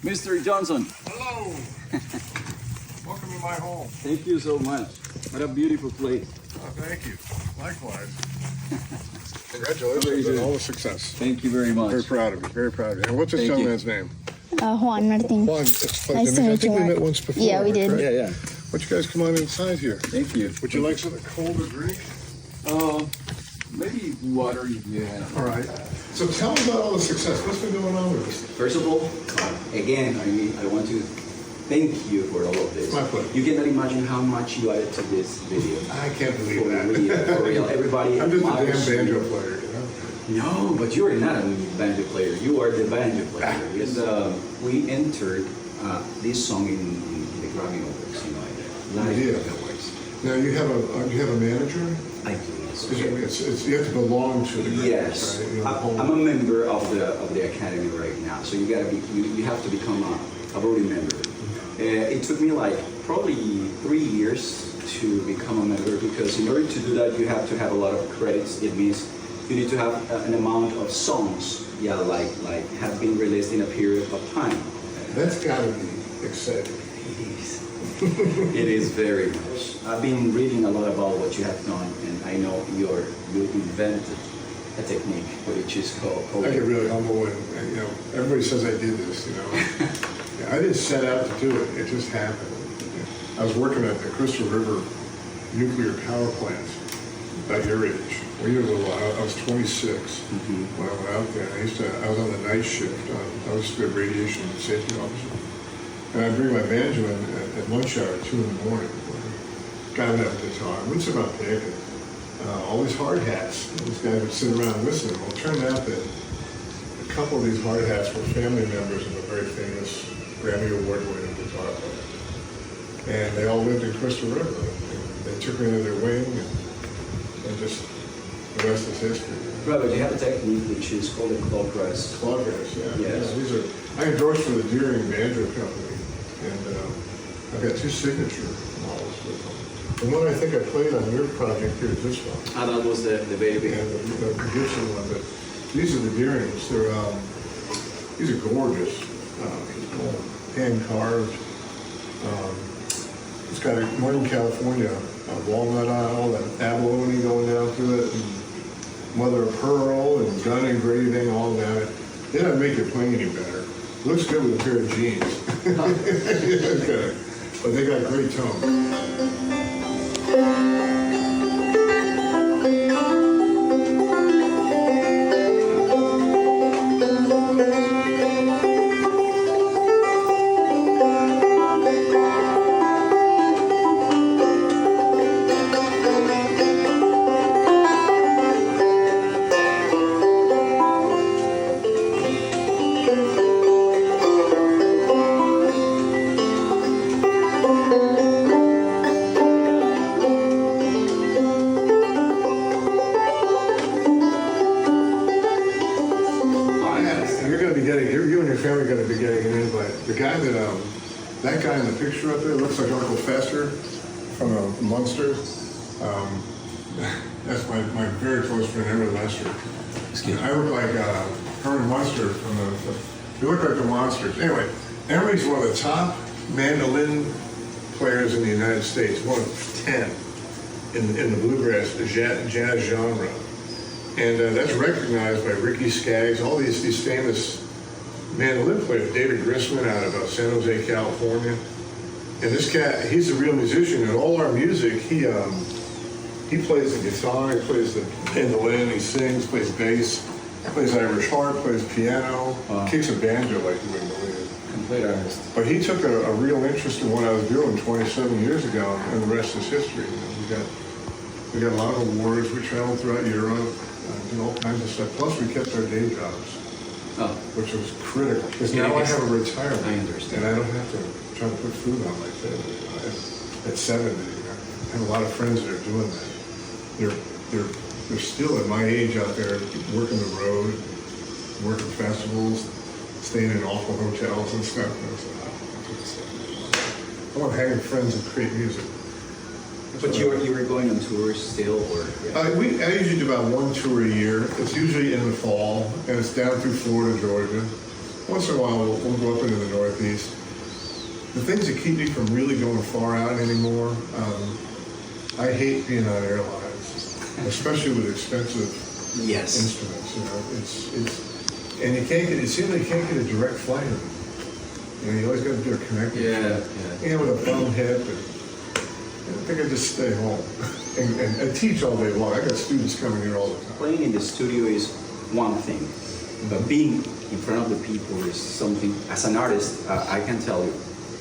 Mr. Johnson. Hello. Welcome to my home. Thank you so much. What a beautiful place. Oh, thank you. Likewise. Congratulations on all the success. Thank you very much. Very proud of you. Very proud of you. And what's this Thank young you. man's name? Juan Martin. Juan. It's a Nice pleasure. to I meet think you, we met Juan. once before. Yeah, we did. correct? Yeah. Why don't you guys come on inside here? Thank you. Would you like some colder drink? Maybe water if you have. All right. So tell me about all the success. What's been going on with this? First of all, again, I want to thank you for all of this. My pleasure. You cannot imagine how much you added to this video. I can't believe For that. real, for real. Everybody I'm just a damn admires you. banjo player, you know? No, but you are not a banjo player. You are the banjo player. Yes. And we entered this song in the Grammy Awards, live You did. awards. Now you have a manager? I do, yes. It's, you have to belong to the group, Yes, right? You know, the whole- I'm a member of the academy right now, so you have to become a voting member. It took me like probably 3 years to become a member because in order to do that you have to have a lot of credits. It means you need to have an amount of songs, like have been released in a period of time. That's got to be exciting. It is. It is very much. I've been reading a lot about what you have done, and I know you invented a technique which is called. I get really humble when, you know, everybody says I did this, you know. Yeah, I didn't set out to do it, it just happened. I was working at the Crystal River nuclear power plant at your age. When you were little, I was 26 when I went out there. I was on the night shift. I was the radiation safety officer. And I'd bring my banjo in at lunch hour at 2 in the morning. Guy would have a guitar. I wouldn't sit around picking. All these hard hats. These guys would sit around listening. Well, it turned out that a couple of these hard hats were family members of a very famous Grammy Award-winning guitar player. And they all lived in Crystal River. They took me under their wing and just the rest is history. Right, but you have a technique which is called a Clawgrass. Clawgrass, yeah. Yes. Yeah, these are. I endorse for the Deering Banjo Company, and I've got 2 signature models with them. The one I think I played on your project here is this one. That was the baby. And the Gibson one, but these are the Deerings. These are gorgeous. Hand carved. It's got a Northern California walnut aisle and abalone going down through it, and mother of pearl and gun engraving, all that. They don't make it play any better. Looks good with a pair of jeans. Okay. But they got great tone. You and your family are going to be getting an invite. The guy that guy in the picture up there looks like Uncle Fester from Munster. That's my very close friend, Herman Lester. I look like Herman Munster from you look like the Monsters. Anyway, Emery's one of the top mandolin players in the United States, one of 10 in the bluegrass, the jazz genre. And that's recognized by Ricky Skaggs, all these famous mandolin players, David Grisman out of San Jose, California. And this cat, he's a real musician, and all our music, he plays the guitar, he plays the mandolin, he sings, plays bass, plays Irish harp, plays piano, kicks a banjo like you wouldn't believe. Complete artist. But he took a real interest in what I was doing 27 years ago, and the rest is history. You know, we got a lot of awards, we traveled throughout Europe, did all kinds of stuff. Plus we kept our day jobs. Which was critical, because now I have a retirement. I understand. And I don't have to try to put food on my family. At 70, I have a lot of friends that are doing that. They're still at my age out there working the road, working festivals, staying in awful hotels and stuff. And I was like, I want to hang with friends and create music. But you were going on tours still, or? I usually do about 1 tour a year. It's usually in the fall, and it's down through Florida, Georgia. once in a while we'll go up into the Northeast. The things that keep me from really going far out anymore, I hate being on airlines, especially with expensive Yes. instruments. You know, and you can't get. It seems like you can't get a direct flight of it. You know, you always got to do a connecting. Yeah. And with a bum hip, and I think I just stay home and teach all day long. I got students coming here all the time. Playing in the studio is one thing, but being in front of the people is something. As an artist, I can tell you,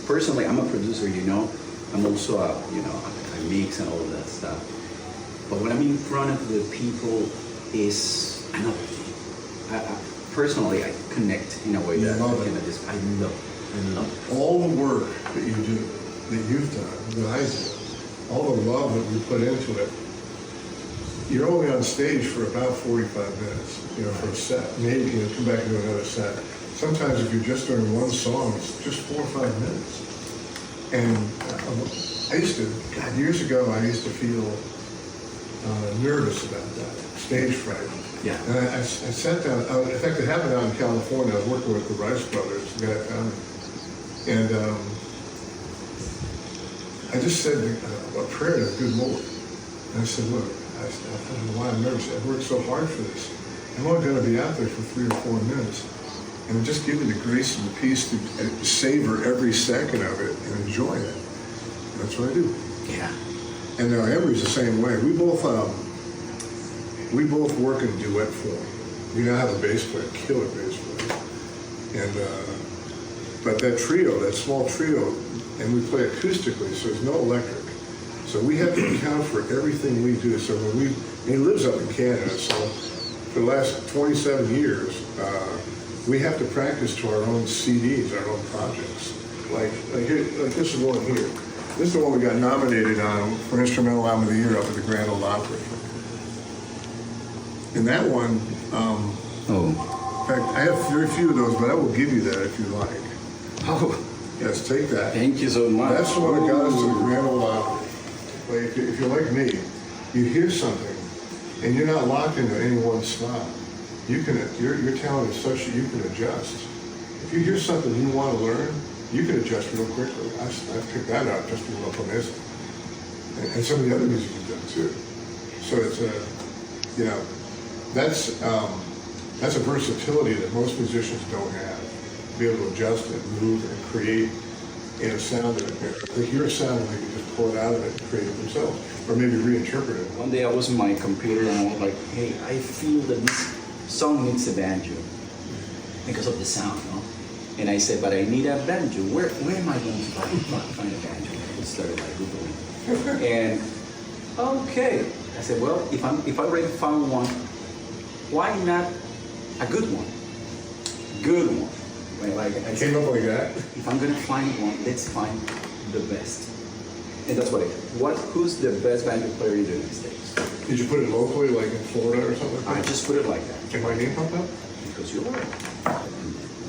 personally, I'm a producer. You know, I'm also I mix and all of that stuff. But when I'm in front of the people, is another thing. Personally, I connect in a way that I love. All the work that you do, that you've done, that I do, all the love that we put into it. You're only on stage for about 45 minutes, you know, for a set. Maybe come back and do another set. Sometimes if you're just doing one song, it's just 4 or 5 minutes. And years ago, I used to feel nervous about that, stage fright. Yeah. And I sat down, in fact, it happened out in California. I was working with the Rice Brothers, the guy that found me. And I just said a prayer to the good Lord. And I said, look, I don't know why I'm nervous. I've worked so hard for this. I'm only going to be out there for 3 or 4 minutes. And just give me the grace and the peace to savor every second of it and enjoy it. And that's what I do. Yeah. And Emery's the same way. We both work in duet form. You now have a bass player, killer bass player. And but that trio, that small trio, and we play acoustically, so there's no electric. So we have to account for everything we do. So and he lives up in Canada, so for the last 27 years, we have to practice to our own CDs, our own projects. Like this is one here. This is the one we got nominated on for Instrumental Album of the Year up at the Grand Ole Opry. And that one, in fact, I have very few of those, but I will give you that if you like. Oh, Yes, take that. thank you so much. That's the one that got us to the Grand Ole Opry. Like, if you're like me, you hear something, and you're not locked into any one style. Your talent is such that you can adjust. If you hear something you want to learn, you can adjust real quickly. I've picked that out just from Promesa. And some of the other music you've done too. So it's that's a versatility that most musicians don't have. Be able to adjust and move and create in a sound that they hear a sound and they can just pull it out of it and create it themselves, or maybe reinterpret it. One day I was on my computer and I was like, hey, I feel that this song needs a banjo because of the sound, no? And I said, but I need a banjo. Where am I going to find a banjo? I started like Googling. And okay, I said, well, if I already found one, why not a good one? Good one. Like I Came up like that. If I'm gonna find one, let's find the best. And that's what I did. Who's the best banjo player in the United States? Did you put it locally, like in Florida or something like I that? just put it like that. Can my name pop up? Because you're right.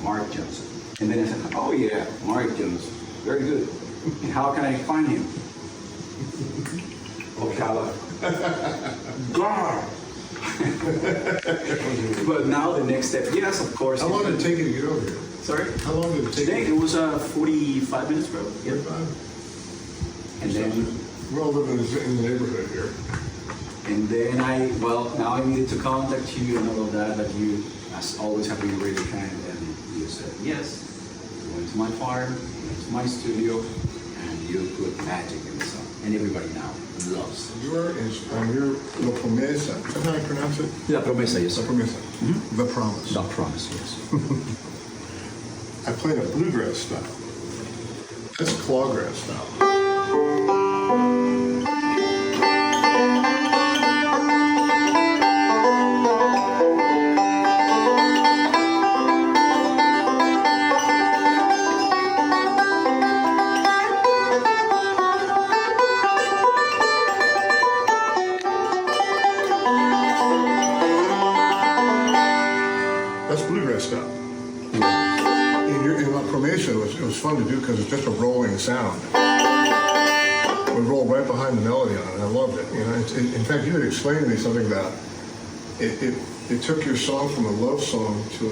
Mark Johnson. And then I said, oh yeah, Mark Johnson. Very good. And how can I find him? Ocala. God. But now the next step, yes, of course. How long did it take you to get over here? Sorry? How long did it take Today you? it was 45 minutes, bro. Yep. 45? And then We're all living in the neighborhood here. And then now I needed to contact you and all of that, but you, as always, have been really kind, and you said yes. You went to my farm, you went to my studio, and you put magic in the song. And everybody now loves it. You're La Promesa. Is that how I pronounce it? La Promesa, yes. La Promesa. The Promise. The Promise, yes. I played a bluegrass style. That's a clawgrass style. That's bluegrass style. In La Promesa, it was fun to do because it's just a rolling sound. It would roll right behind the melody on it. I loved it. You know, in fact, you had explained to me something about it took your song from a love song to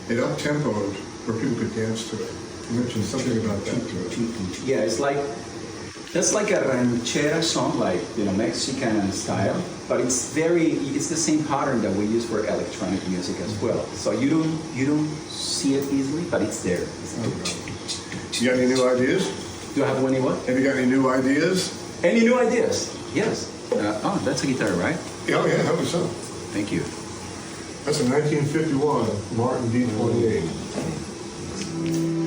it up-tempoed where people could dance to it. You mentioned something about that too. Yeah, that's like a ranchera song, like, you know, Mexican style, but it's the same pattern that we use for electronic music as well. So you don't see it easily, but it's there. You got any new ideas? Do I have any what? Have you got any new ideas? Any new ideas? Yes. Oh, that's a guitar, right? Oh yeah, how so? Thank you. That's a 1951 Martin D28.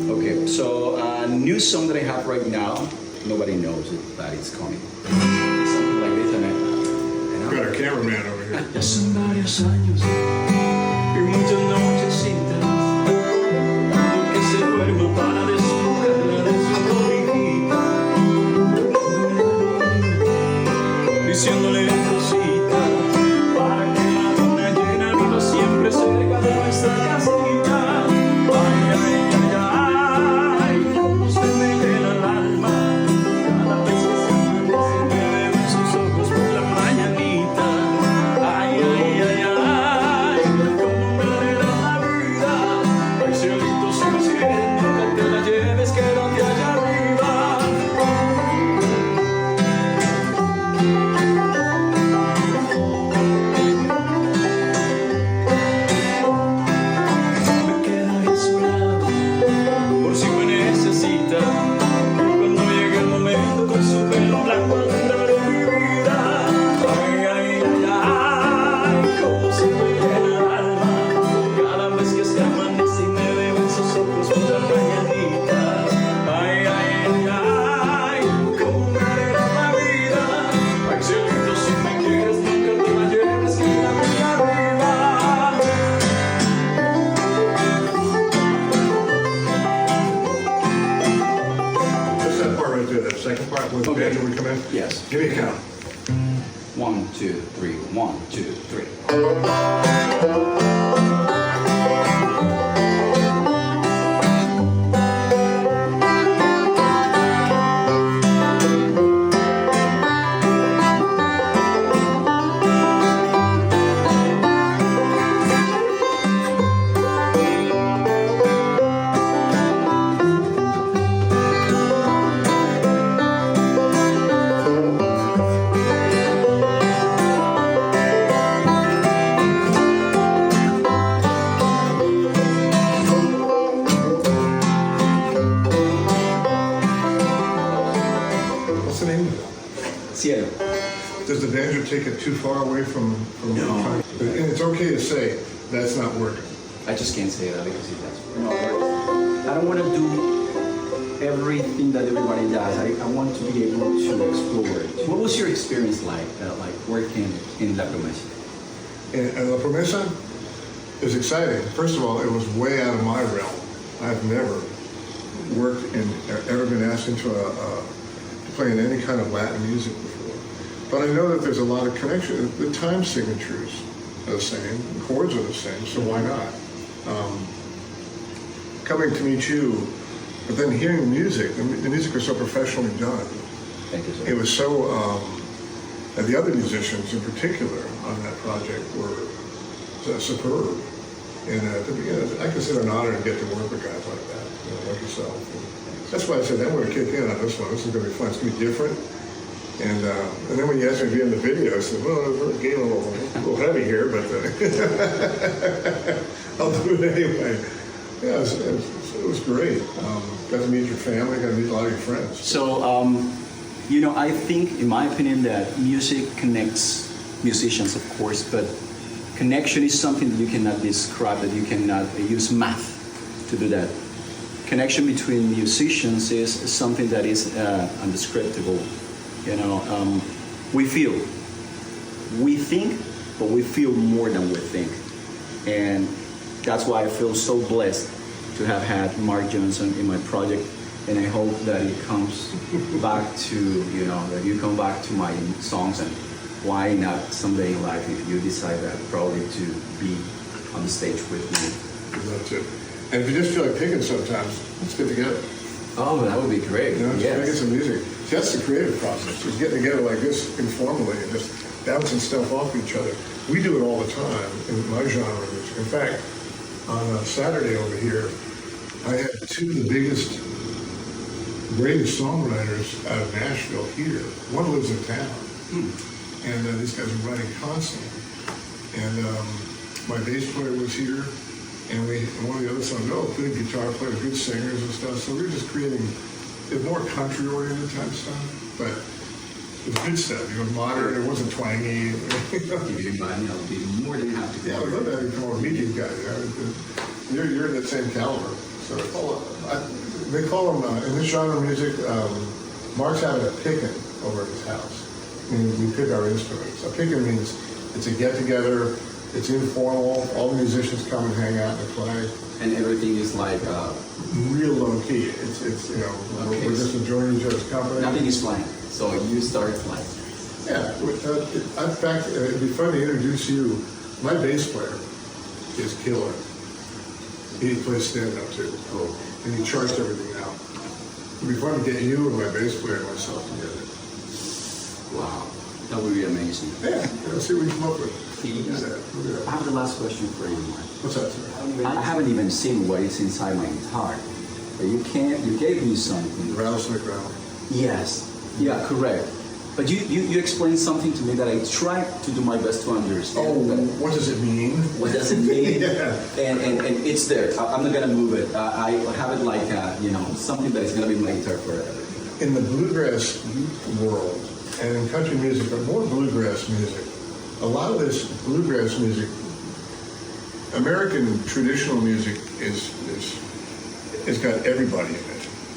Okay, so a new song that I have right now, nobody knows it, but it's coming. Something like this, and We've got our cameraman over here. Ya son varios años y muchas nochecitas, tanto que se duerma para desnudarla de su cobijita, diciéndole cositas para que la luna llena viva siempre cerca de nuestra casita. Ay, ay, ay, ay, cómo se me queda el alma cada vez que se amanece y me veo en sus ojos por la mañanita. Ay, ay, ay, ay, cómo me alegra la vida. Ay, cielito, si me quieres, nunca te la lleves, quédate allá arriba. Me quedaré a su lado por si me necesita. Y cuando llegue el momento con su pelo blanco alumbraré mi vida. Ay, ay, ay, ay, cómo se me llena el alma cada vez que se amanece y me veo en sus ojos por la mañanita. Ay, ay, ay, ay, cómo me alegra la vida. Ay, cielito, si me quieres, nunca te la lleves, quédate arriba. Just that part right there, that second part where the Okay. banjo would come in. Yes. Give me a count. 1, 2, 3, 1, 2, 3. What's the name of it? Cielo. Does the banjo take it too far away from No. the time? And it's okay to say, that's not working. I just can't say that because it does. No, I don't want to do everything that everybody does. I want to be able to explore it. What was your experience like working in La Promesa? And La Promesa is exciting. First of all, it was way out of my realm. I've never worked in, ever been asked into to play in any kind of Latin music before. But I know that there's a lot of connection. The time signatures are the same, the chords are the same, so why not? Coming to meet you, but then hearing the music was so professionally done. Thank you, sir. It was so, and the other musicians in particular on that project were superb. And I consider it an honor to get to work with guys like that, like yourself. And that's why I said I'm going to kick in on this one. This is going to be fun. It's going to be different. And then when you asked me to be in the video, I said, well, we're getting a little heavy here, but I'll do it anyway. Yeah, it was great. Got to meet your family, got to meet a lot of your friends. So, I think, in my opinion, that music connects musicians, of course, but connection is something that you cannot describe, that you cannot use math to do that. Connection between musicians is something that is undescribable. We feel. We think, but we feel more than we think. And that's why I feel so blessed to have had Mark Johnson in my project. And I hope that it comes back to, that you come back to my songs, and why not someday in life, if you decide that, probably to be on the stage with me. I'd love to. And if you just feel like picking sometimes, let's get together. Oh, that would be great. Just Yes. making some music. See, that's the creative process. Just getting together like this informally and just bouncing stuff off each other. We do it all the time in my genre of music. In fact, on a Saturday over here, I had two of the biggest, greatest songwriters out of Nashville here. One lives in town, and these guys are writing constantly. And my bass player was here, and one of the other songs, good guitar player, good singers and stuff. So we were just creating more country-oriented type stuff, but it was good stuff. Modern. It wasn't twangy. If you mind, I'll be more than happy to. Yeah, I would love to have you come over, meet these guys. You're in the same caliber. So they call them in this genre of music. Mark's having a pickin' over at his house. And we pick our instruments. A pickin' means it's a get-together. It's informal. All the musicians come and hang out and play. And everything is like real low key. It's we're just enjoying each other's company. nothing is flying. So you start flying. Yeah. In fact, it'd be fun to introduce you. My bass player is killer. He plays stand-up too. Cool. And he charged everything out. It'd be fun to get you and my bass player and myself together. Wow. That would be amazing. Yeah, let's see what we come up with. I have the last question for you, Mark. What's that, sir? I haven't even seen what is inside my guitar. But you gave me something. Rattlesnake rattle. Yes. Yeah, correct. But you explained something to me that I tried to do my best to understand. Oh, what does it mean? What does it mean? Yeah. And it's there. I'm not gonna move it. I have it like something that is gonna be in my guitar forever. In the bluegrass world, and in country music, but more bluegrass music, a lot of this bluegrass music, American traditional music it's got everybody in it.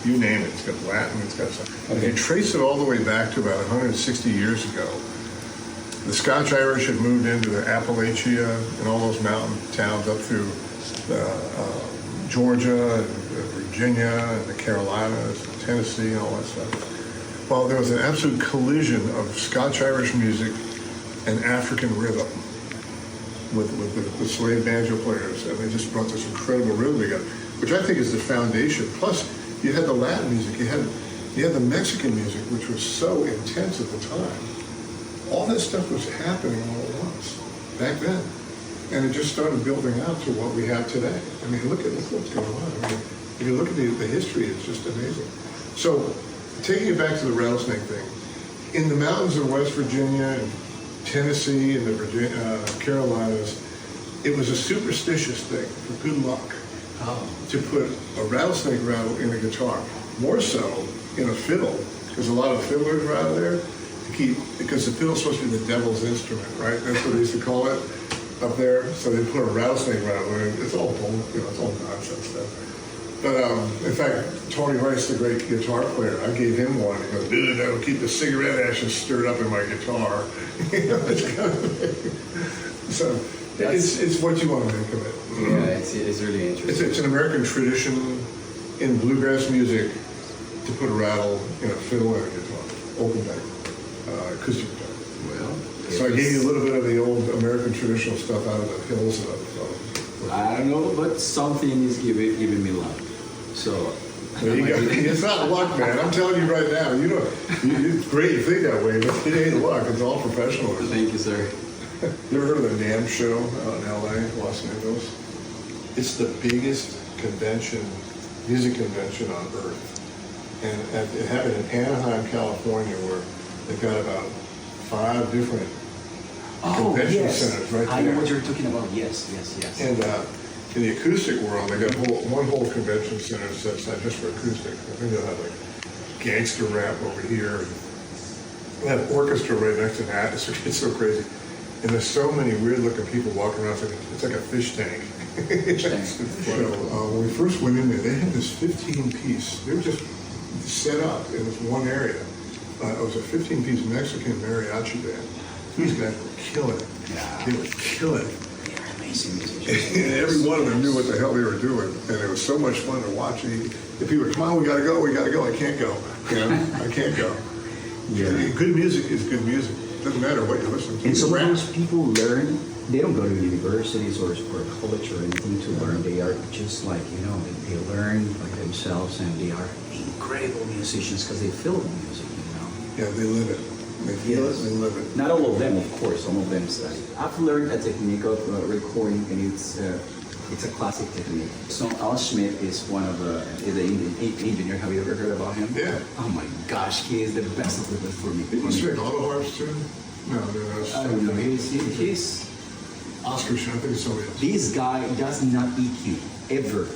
You name it. It's got Latin, it's got something. If you trace it all the way back to about 160 years ago, the Scotch-Irish had moved into the Appalachia and all those mountain towns up through Georgia, and Virginia, and the Carolinas, and Tennessee, and all that stuff. Well, there was an absolute collision of Scotch-Irish music and African rhythm with the slave banjo players, and they just brought this incredible rhythm together, which I think is the foundation. Plus, you had the Latin music, you had the Mexican music, which was so intense at the time. All that stuff was happening all at once back then, and it just started building out to what we have today. I mean, look what's going on. I mean, if you look at the history, it's just amazing. So, taking it back to the rattlesnake thing, in the mountains of West Virginia and Tennessee and the Carolinas, it was a superstitious thing for good luck to put a rattlesnake rattle in a guitar. More so in a fiddle, because a lot of fiddlers were out of there because the fiddle's supposed to be the devil's instrument, right? That's what they used to call it up there. So they put a rattlesnake rattle in. It's all it's all nonsense stuff. But in fact, Tony Rice, the great guitar player, I gave him one. He goes, dude, that'll keep the cigarette ashes stirred up in my guitar. So it's what you want to make of it. Yeah, it's really interesting. It's an American tradition in bluegrass music to put a rattle in a fiddle and a guitar, open back, acoustic guitar. Well, so I gave you a little bit of the old American traditional stuff out of the hills of. I don't know, but something is giving me luck. So it's not luck, man. I'm telling you right now. It's great you think that way, but it ain't luck. It's all professional. Thank you, sir. You ever heard of the NAMM show out in LA, Los Angeles? It's the biggest music convention on earth. And it happened in Anaheim, California, where they've got about 5 different convention centers right there. I know what you're talking about. Yes. And in the acoustic world, they got one whole convention center that's not just for acoustic. I think they'll have like gangster rap over here. They'll have orchestra right next to that. It's so crazy. And there's so many weird-looking people walking around. It's like a fish tank. So when we first went in there, they had this 15-piece. They were just set up in this one area. It was a 15-piece Mexican mariachi band. These guys were killing it. Yeah. They were killing it. They're amazing musicians. And every one of them knew what the hell they were doing. And it was so much fun to watch. And the people were, come on, we gotta go. I can't go. I can't go. Yeah. Good music is good music. Doesn't matter what you listen to. And sometimes people learn, they don't go to universities or college or anything to learn. They are just like, they learn by themselves, and they are incredible musicians because they feel the music, Yeah, they live it. They feel it, they live it. Not all of them, of course. Some of them study. I've learned a technique of recording, and it's It's a classic technique. So Al Schmidt is one of the engineer. Have you ever heard about him? Yeah. Oh my gosh, he is the best for me. Did you string auto harps too? No, I don't know. He's Oscar Schmidt, I think it's somebody else. this guy does not EQ ever.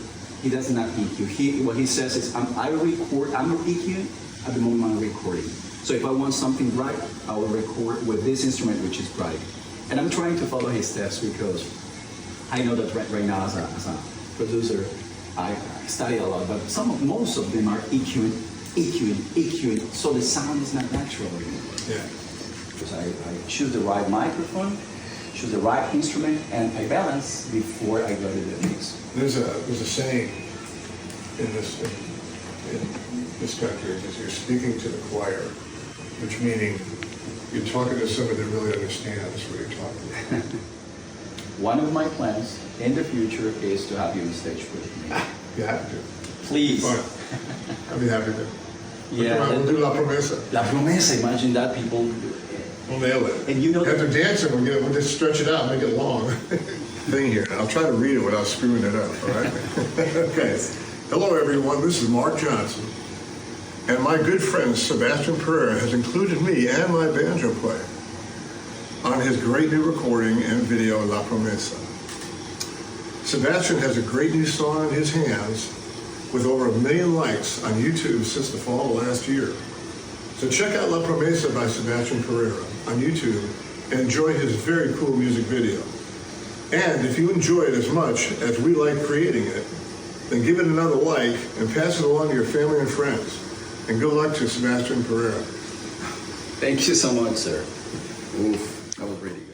He does not EQ. What he says is, I'm EQ at the moment I'm recording. So if I want something bright, I will record with this instrument, which is bright. And I'm trying to follow his steps because I know that right now as a producer, I study a lot, but most of them are EQing, so the sound is not natural anymore. Yeah. Because I choose the right microphone, choose the right instrument, and I balance before I go to the mix. There's a saying in this country is you're speaking to the choir, which meaning you're talking to somebody that really understands what you're talking about. One of my plans in the future is to have you on stage with me. You have to. Please. Fine. I'll be happy to. Yeah. Come on, we'll do La Promesa. La Promesa, imagine that people. We'll nail it. And you know after dancing, we'll just stretch it out, make it long. Thing here. I'll try to read it without screwing it up, all right? Okay. Hello, everyone. This is Mark Johnson. And my good friend, Sebaztian Pereira, has included me and my banjo player on his great new recording and video, La Promesa. Sebaztian has a great new song in his hands with over 1 million likes on YouTube since the fall of last year. So check out La Promesa by Sebaztian Pereira on YouTube and enjoy his very cool music video. And if you enjoy it as much as we like creating it, then give it another like and pass it along to your family and friends. And good luck to Sebaztian Pereira. Thank you so much, sir. Oof, that was really good.